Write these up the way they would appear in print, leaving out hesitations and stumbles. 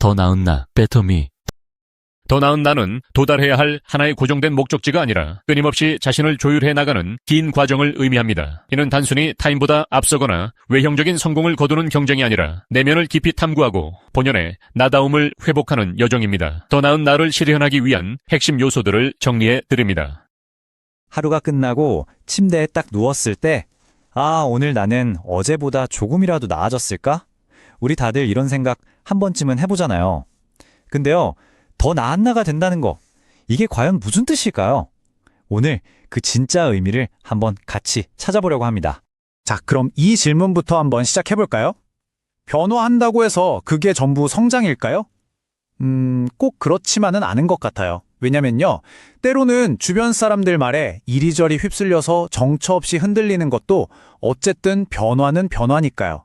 더 나은 나, better me. 더 나은 나는 도달해야 할 하나의 고정된 목적지가 아니라 끊임없이 자신을 조율해 나가는 긴 과정을 의미합니다. 이는 단순히 타인보다 앞서거나 외형적인 성공을 거두는 경쟁이 아니라 내면을 깊이 탐구하고 본연의 나다움을 회복하는 여정입니다. 더 나은 나를 실현하기 위한 핵심 요소들을 정리해 드립니다. 하루가 끝나고 침대에 딱 누웠을 때, 아, 오늘 나는 어제보다 조금이라도 나아졌을까? 우리 다들 이런 생각 한 번쯤은 해보잖아요. 근데요, 더 나은 나가 된다는 거, 이게 과연 무슨 뜻일까요? 오늘 그 진짜 의미를 한번 같이 찾아보려고 합니다. 자, 그럼 이 질문부터 한번 시작해볼까요? 변화한다고 해서 그게 전부 성장일까요? 꼭 그렇지만은 않은 것 같아요. 왜냐면요, 때로는 주변 사람들 말에 이리저리 휩쓸려서 정처 없이 흔들리는 것도 어쨌든 변화는 변화니까요.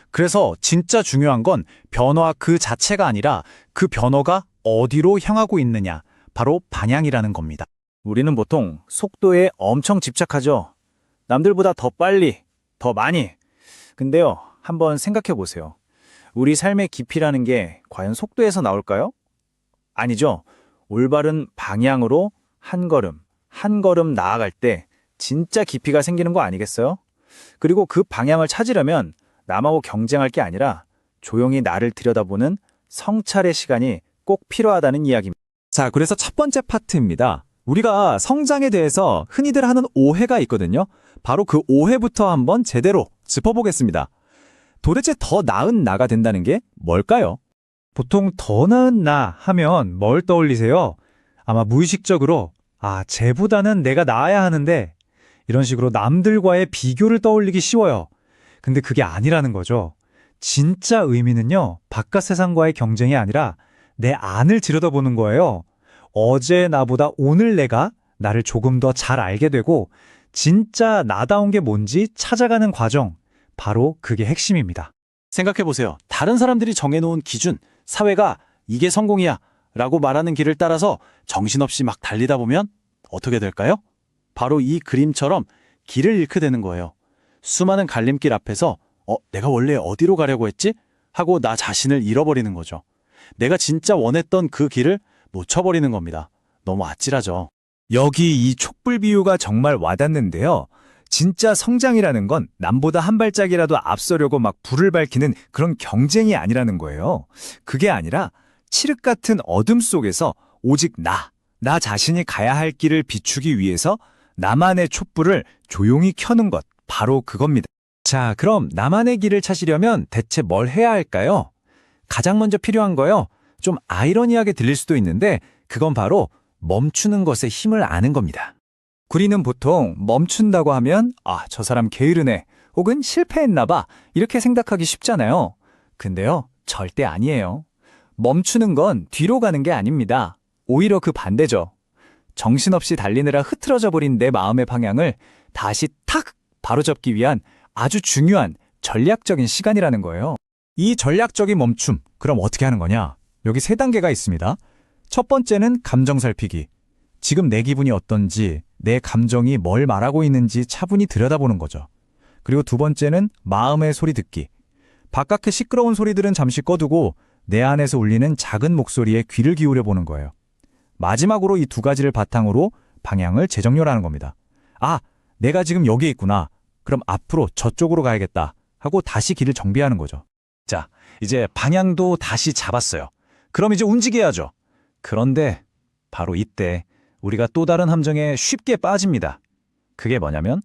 그래서 진짜 중요한 건 변화 그 자체가 아니라 그 변화가 어디로 향하고 있느냐, 바로 방향이라는 겁니다. 우리는 보통 속도에 엄청 집착하죠. 남들보다 더 빨리, 더 많이. 근데요, 한번 생각해 보세요. 우리 삶의 깊이라는 게 과연 속도에서 나올까요? 아니죠. 올바른 방향으로 한 걸음 나아갈 때 진짜 깊이가 생기는 거 아니겠어요? 그리고 그 방향을 찾으려면 남하고 경쟁할 게 아니라 조용히 나를 들여다보는 성찰의 시간이 꼭 필요하다는 이야기입니다. 자, 그래서 첫 번째 파트입니다. 우리가 성장에 대해서 흔히들 하는 오해가 있거든요. 바로 그 오해부터 한번 제대로 짚어보겠습니다. 도대체 더 나은 나가 된다는 게 뭘까요? 보통 더 나은 나 하면 뭘 떠올리세요? 아마 무의식적으로, 쟤보다는 내가 나아야 하는데, 이런 식으로 남들과의 비교를 떠올리기 쉬워요. 근데 그게 아니라는 거죠. 진짜 의미는요, 바깥 세상과의 경쟁이 아니라 내 안을 들여다보는 거예요. 어제 나보다 오늘 내가 나를 조금 더 잘 알게 되고 진짜 나다운 게 뭔지 찾아가는 과정, 바로 그게 핵심입니다. 생각해보세요. 다른 사람들이 정해놓은 기준, 사회가 이게 성공이야 라고 말하는 길을 따라서 정신없이 막 달리다 보면 어떻게 될까요? 바로 이 그림처럼 길을 잃게 되는 거예요. 수많은 갈림길 앞에서 내가 원래 어디로 가려고 했지? 하고 나 자신을 잃어버리는 거죠. 내가 진짜 원했던 그 길을 놓쳐버리는 겁니다. 너무 아찔하죠. 여기 이 촛불 비유가 정말 와닿는데요. 진짜 성장이라는 건 남보다 한 발짝이라도 앞서려고 막 불을 밝히는 그런 경쟁이 아니라는 거예요. 그게 아니라 칠흑 같은 어둠 속에서 오직 나 자신이 가야 할 길을 비추기 위해서 나만의 촛불을 조용히 켜는 것, 바로 그겁니다. 자, 그럼 나만의 길을 찾으려면 대체 뭘 해야 할까요? 가장 먼저 필요한 거요. 좀 아이러니하게 들릴 수도 있는데 그건 바로 멈추는 것의 힘을 아는 겁니다. 우리는 보통 멈춘다고 하면 저 사람 게으르네 혹은 실패했나 봐 이렇게 생각하기 쉽잖아요. 근데요, 절대 아니에요. 멈추는 건 뒤로 가는 게 아닙니다. 오히려 그 반대죠. 정신없이 달리느라 흐트러져 버린 내 마음의 방향을 다시 탁 바로잡기 위한 아주 중요한 전략적인 시간이라는 거예요. 이 전략적인 멈춤, 그럼 어떻게 하는 거냐? 여기 3단계가 있습니다. 첫 번째는 감정 살피기. 지금 내 기분이 어떤지, 내 감정이 뭘 말하고 있는지 차분히 들여다보는 거죠. 그리고 두 번째는 마음의 소리 듣기. 바깥의 시끄러운 소리들은 잠시 꺼두고 내 안에서 울리는 작은 목소리에 귀를 기울여 보는 거예요. 마지막으로 이 두 가지를 바탕으로 방향을 재정렬하는 겁니다. 내가 지금 여기에 있구나. 그럼 앞으로 저쪽으로 가야겠다 하고 다시 길을 정비하는 거죠. 자, 이제 방향도 다시 잡았어요. 그럼 이제 움직여야죠. 그런데 바로 이때 우리가 또 다른 함정에 쉽게 빠집니다. 그게 뭐냐면,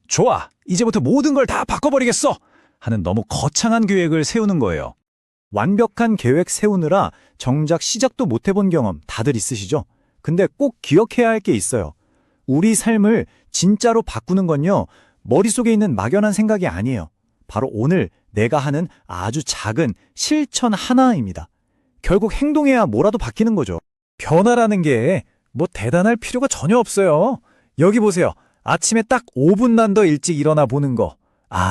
좋아, 이제부터 모든 걸 다 바꿔버리겠어 하는 너무 거창한 계획을 세우는 거예요. 완벽한 계획 세우느라 정작 시작도 못 해본 경험 다들 있으시죠? 근데 꼭 기억해야 할 게 있어요. 우리 삶을 진짜로 바꾸는 건요, 머릿속에 있는 막연한 생각이 아니에요. 바로 오늘 내가 하는 아주 작은 실천 하나입니다. 결국 행동해야 뭐라도 바뀌는 거죠. 변화라는 게 뭐 대단할 필요가 전혀 없어요. 여기 보세요. 아침에 딱 5분만 더 일찍 일어나 보는 거.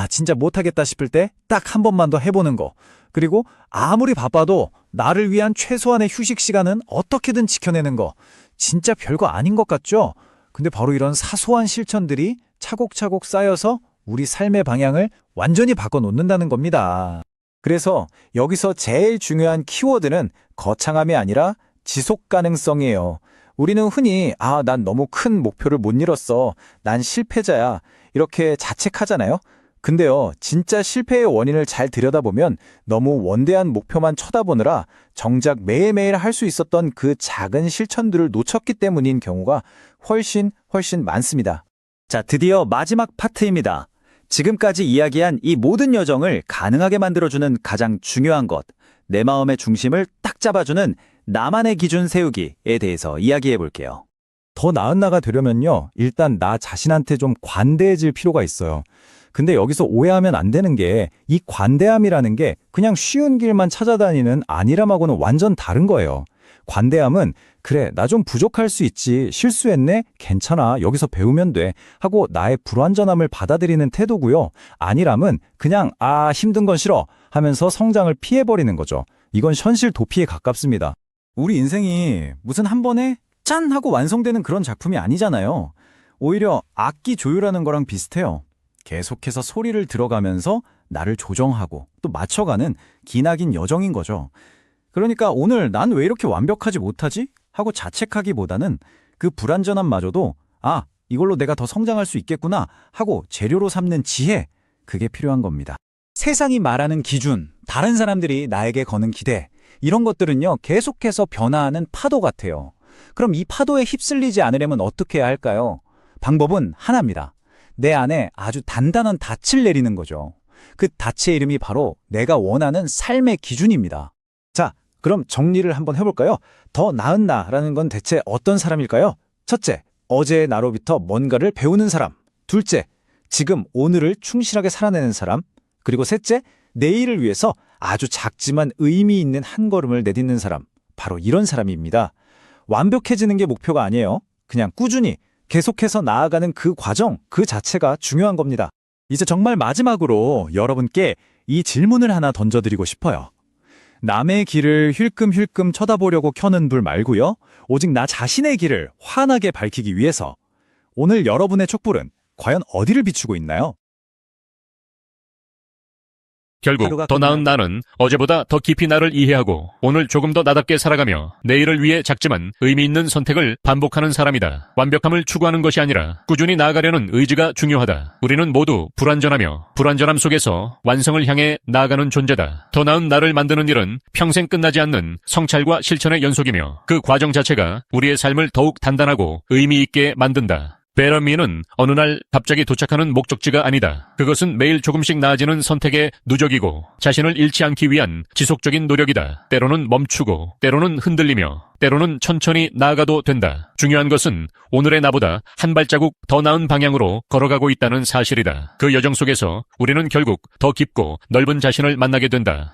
진짜 못하겠다 싶을 때 딱 한 번만 더 해보는 거. 그리고 아무리 바빠도 나를 위한 최소한의 휴식 시간은 어떻게든 지켜내는 거. 진짜 별거 아닌 것 같죠? 근데 바로 이런 사소한 실천들이 차곡차곡 쌓여서 우리 삶의 방향을 완전히 바꿔놓는다는 겁니다. 그래서 여기서 제일 중요한 키워드는 거창함이 아니라 지속 가능성이에요. 우리는 흔히 난 너무 큰 목표를 못 이뤘어. 난 실패자야. 이렇게 자책하잖아요. 근데요, 진짜 실패의 원인을 잘 들여다보면 너무 원대한 목표만 쳐다보느라 정작 매일매일 할 수 있었던 그 작은 실천들을 놓쳤기 때문인 경우가 훨씬 많습니다. 자, 드디어 마지막 파트입니다. 지금까지 이야기한 이 모든 여정을 가능하게 만들어주는 가장 중요한 것, 내 마음의 중심을 딱 잡아주는 나만의 기준 세우기에 대해서 이야기해 볼게요. 더 나은 나가 되려면요, 일단 나 자신한테 좀 관대해질 필요가 있어요. 근데 여기서 오해하면 안 되는 게 이 관대함이라는 게 그냥 쉬운 길만 찾아다니는 안일함하고는 완전 다른 거예요. 관대함은 그래, 나 좀 부족할 수 있지, 실수했네, 괜찮아, 여기서 배우면 돼 하고 나의 불완전함을 받아들이는 태도고요. 안일함은 그냥 힘든 건 싫어 하면서 성장을 피해버리는 거죠. 이건 현실 도피에 가깝습니다. 우리 인생이 무슨 한 번에 짠 하고 완성되는 그런 작품이 아니잖아요. 오히려 악기 조율하는 거랑 비슷해요. 계속해서 소리를 들어가면서 나를 조정하고 또 맞춰가는 기나긴 여정인 거죠. 그러니까 오늘 난 왜 이렇게 완벽하지 못하지? 하고 자책하기보다는 그 불완전함마저도 이걸로 내가 더 성장할 수 있겠구나 하고 재료로 삼는 지혜, 그게 필요한 겁니다. 세상이 말하는 기준, 다른 사람들이 나에게 거는 기대, 이런 것들은요, 계속해서 변화하는 파도 같아요. 그럼 이 파도에 휩쓸리지 않으려면 어떻게 해야 할까요? 방법은 하나입니다. 내 안에 아주 단단한 닻을 내리는 거죠. 그 닻의 이름이 바로 내가 원하는 삶의 기준입니다. 자, 그럼 정리를 한번 해볼까요? 더 나은 나라는 건 대체 어떤 사람일까요? 첫째, 어제의 나로부터 뭔가를 배우는 사람. 둘째, 지금 오늘을 충실하게 살아내는 사람. 그리고 셋째, 내일을 위해서 아주 작지만 의미 있는 한 걸음을 내딛는 사람. 바로 이런 사람입니다. 완벽해지는 게 목표가 아니에요. 그냥 꾸준히 계속해서 나아가는 그 과정, 그 자체가 중요한 겁니다. 이제 정말 마지막으로 여러분께 이 질문을 하나 던져드리고 싶어요. 남의 길을 힐끔힐끔 쳐다보려고 켜는 불 말고요. 오직 나 자신의 길을 환하게 밝히기 위해서 오늘 여러분의 촛불은 과연 어디를 비추고 있나요? 결국 더 나은 나는 어제보다 더 깊이 나를 이해하고 오늘 조금 더 나답게 살아가며 내일을 위해 작지만 의미 있는 선택을 반복하는 사람이다. 완벽함을 추구하는 것이 아니라 꾸준히 나아가려는 의지가 중요하다. 우리는 모두 불완전하며 불완전함 속에서 완성을 향해 나아가는 존재다. 더 나은 나를 만드는 일은 평생 끝나지 않는 성찰과 실천의 연속이며 그 과정 자체가 우리의 삶을 더욱 단단하고 의미 있게 만든다. 베러미는 어느 날 갑자기 도착하는 목적지가 아니다. 그것은 매일 조금씩 나아지는 선택의 누적이고 자신을 잃지 않기 위한 지속적인 노력이다. 때로는 멈추고 때로는 흔들리며 때로는 천천히 나아가도 된다. 중요한 것은 오늘의 나보다 한 발자국 더 나은 방향으로 걸어가고 있다는 사실이다. 그 여정 속에서 우리는 결국 더 깊고 넓은 자신을 만나게 된다.